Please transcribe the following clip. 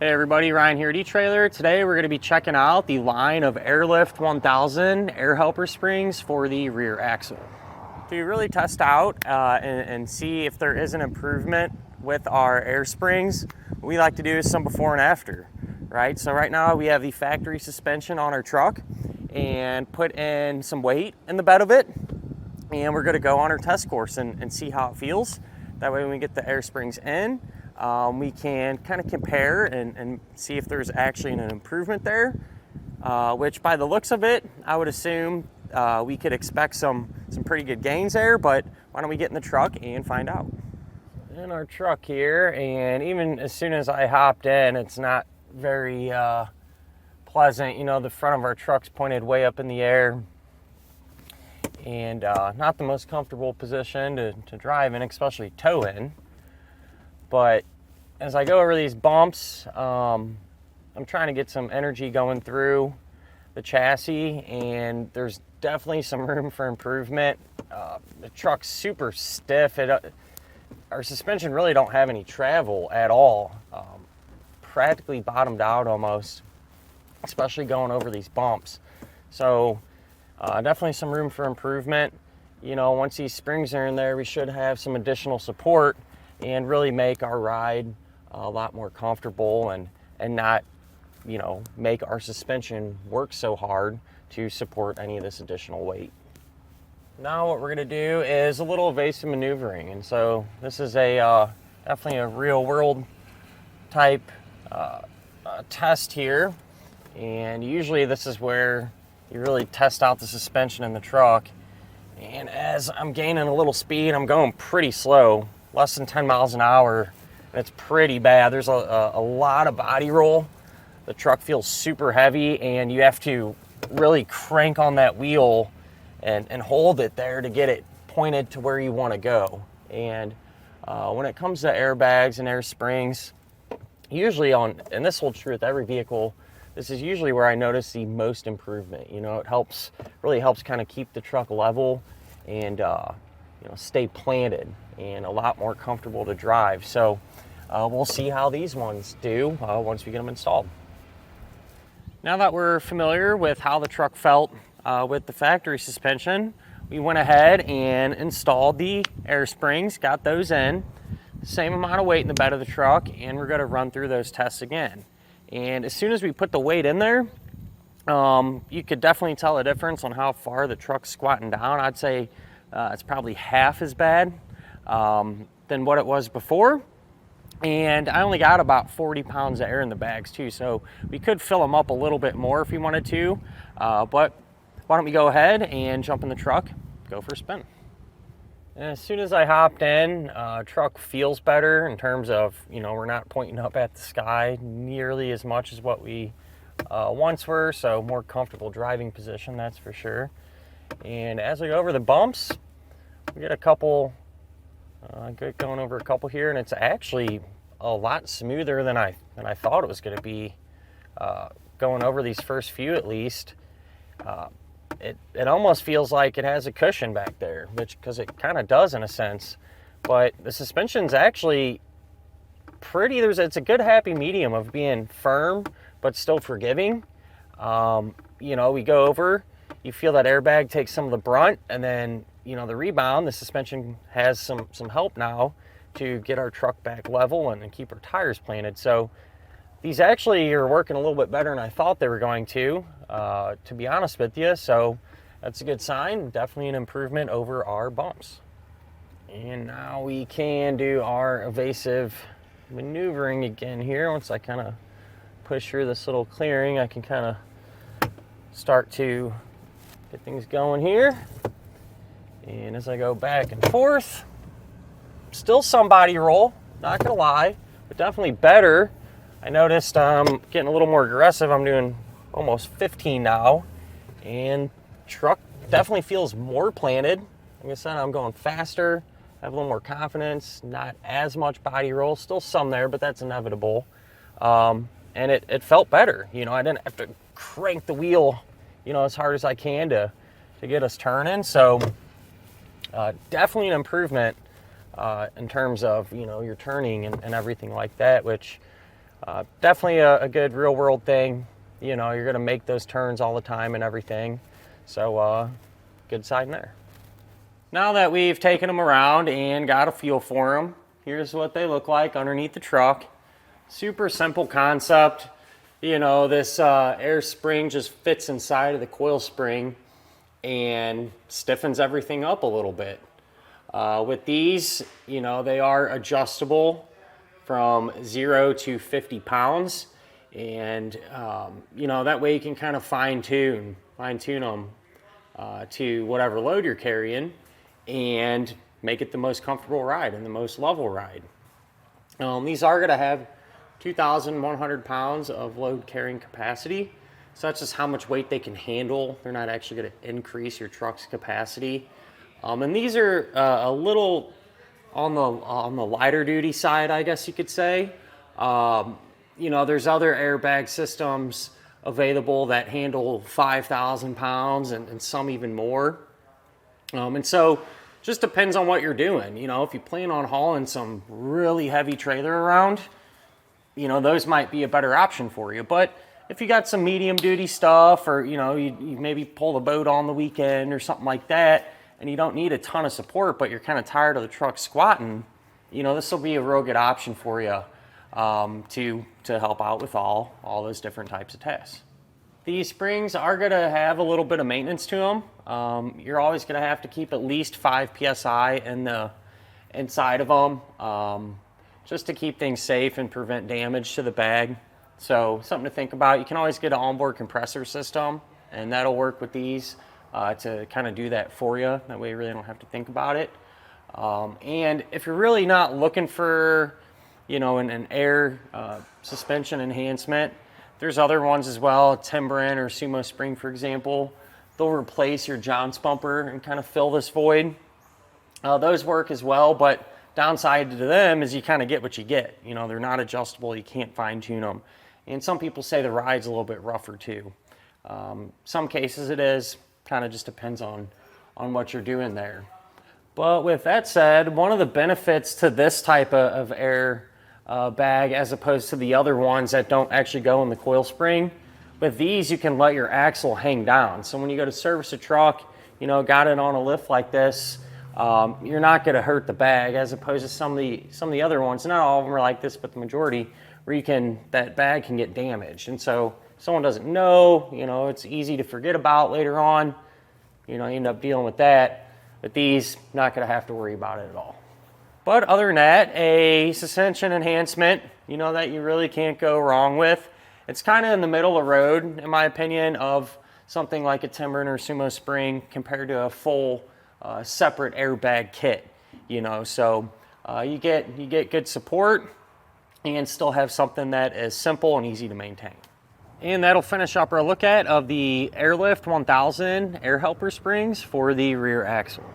Hey everybody, Ryan here at etrailer. Today we're going to be checking out the line of Airlift 1000 air helper springs for the rear axle. To really test out and see if there is an improvement with our air springs, what we like to do is some before and after, right? So right now we have the factory suspension on our truck and put in some weight in the bed of it, and we're going to go on our test course and see how it feels. That way when we get the air springs in, we can kind of compare and see if there's actually an improvement there, which by the looks of it, I would assume we could expect some pretty good gains there, but why don't we get in the truck and find out. In our truck here, and even as soon as I hopped in, it's not very pleasant. You know, the front of our truck's pointed way up in the air, and not the most comfortable position to drive in, especially tow in. But as I go over these bumps, I'm trying to get some energy going through the chassis, and there's definitely some room for improvement. The truck's super stiff. Our suspension really don't have any travel at all. Practically bottomed out almost, especially going over these bumps. So definitely some room for improvement. You know, once these springs are in there, we should have some additional support and really make our ride a lot more comfortable and not, you know, make our suspension work so hard to support any of this additional weight. Now what we're going to do is a little evasive maneuvering, and so this is a definitely a real world type test here, and usually this is where you really test out the suspension in the truck. And as I'm gaining a little speed, I'm going pretty slow, less than 10 miles an hour. It's pretty bad. There's a lot of body roll. The truck feels super heavy, and you have to really crank on that wheel and hold it there to get it pointed to where you want to go. And when it comes to airbags and air springs, usually and this holds true with every vehicle, this is usually where I notice the most improvement. You know, it really helps kind of keep the truck level and you know, stay planted and a lot more comfortable to drive. So we'll see how these ones do once we get them installed. Now that we're familiar with how the truck felt with the factory suspension, we went ahead and installed the air springs, got those in, same amount of weight in the bed of the truck, and we're going to run through those tests again. And as soon as we put the weight in there, you could definitely tell a difference on how far the truck's squatting down. I'd say it's probably half as bad than what it was before. And I only got about 40 pounds of air in the bags too, so we could fill them up a little bit more if we wanted to. But why don't we go ahead and jump in the truck, go for a spin. And as soon as I hopped in, truck feels better in terms of, you know, we're not pointing up at the sky nearly as much as what we once were, so more comfortable driving position, that's for sure. And as we go over the bumps, we get a couple, going over a couple here, and it's actually a lot smoother than I thought it was going to be. Going over these first few at least, it almost feels like it has a cushion back there, because it kind of does in a sense. But the suspension's actually pretty, it's a good happy medium of being firm but still forgiving. You know, we go over, you feel that airbag takes some of the brunt, and then, you know, the rebound, the suspension has some help now to get our truck back level and keep our tires planted. So these actually are working a little bit better than I thought they were going to be honest with you. So that's a good sign, definitely an improvement over our bumps. And now we can do our evasive maneuvering again here. Once I kind of push through this little clearing, I can kind of start to get things going here. And as I go back and forth, still some body roll, not gonna lie, but definitely better. I noticed I'm getting a little more aggressive. I'm doing almost 15 now, and truck definitely feels more planted. Like I said, I'm going faster, have a little more confidence, not as much body roll, still some there, but that's inevitable. And it felt better. You know, I didn't have to crank the wheel, you know, as hard as I can to get us turning. So definitely an improvement in terms of, you know, your turning and everything like that, which Definitely a good real world thing. You know, you're gonna make those turns all the time and everything. So good sign there. Now that we've taken them around and got a feel for them, here's what they look like underneath the truck. Super simple concept. You know, this air spring just fits inside of the coil spring and stiffens everything up a little bit. With these, you know, they are adjustable from 0 to 50 pounds. And, you know, that way you can kind of fine tune them to whatever load you're carrying and make it the most comfortable ride and the most level ride. These are going to have 2,100 pounds of load carrying capacity. So that's just how much weight they can handle. They're not actually going to increase your truck's capacity. And these are a little on the lighter duty side, I guess you could say. You know, there's other airbag systems available that handle 5,000 pounds and some even more. And so just depends on what you're doing. You know, if you plan on hauling some really heavy trailer around, you know, those might be a better option for you. But if you got some medium duty stuff, or, you know, you maybe pull the boat on the weekend or something like that, and you don't need a ton of support, but you're kind of tired of the truck squatting, you know, this will be a real good option for you to help out with all those different types of tasks. These springs are going to have a little bit of maintenance to them. You're always going to have to keep at least 5 psi in the inside of them, just to keep things safe and prevent damage to the bag. So something to think about. You can always get an onboard compressor system, and that'll work with these to kind of do that for you. That way you really don't have to think about it. And if you're really not looking for, you know, an air suspension enhancement, there's other ones as well, Timberin or Sumo Spring, for example. They'll replace your jounce bumper and kind of fill this void. Those work as well, but downside to them is you kind of get what you get. You know, they're not adjustable, you can't fine tune them. And some people say the ride's a little bit rougher too. Some cases it is, kind of just depends on what you're doing there. But with that said, one of the benefits to this type of air bag as opposed to the other ones that don't actually go in the coil spring, with these you can let your axle hang down. So when you go to service a truck, you know, got it on a lift like this, you're not going to hurt the bag, as opposed to some of the other ones. Not all of them are like this, but the majority, where that bag can get damaged. And so if someone doesn't know, you know, it's easy to forget about later on. You know, you end up dealing with that. But these, not going to have to worry about it at all. But other than that, a suspension enhancement, you know, that you really can't go wrong with. It's kind of in the middle of the road, in my opinion, of something like a Timberin or Sumo Spring compared to a full separate airbag kit. You know, so you get good support and still have something that is simple and easy to maintain. And that'll finish up our look at of the Airlift 1000 air helper springs for the rear axle.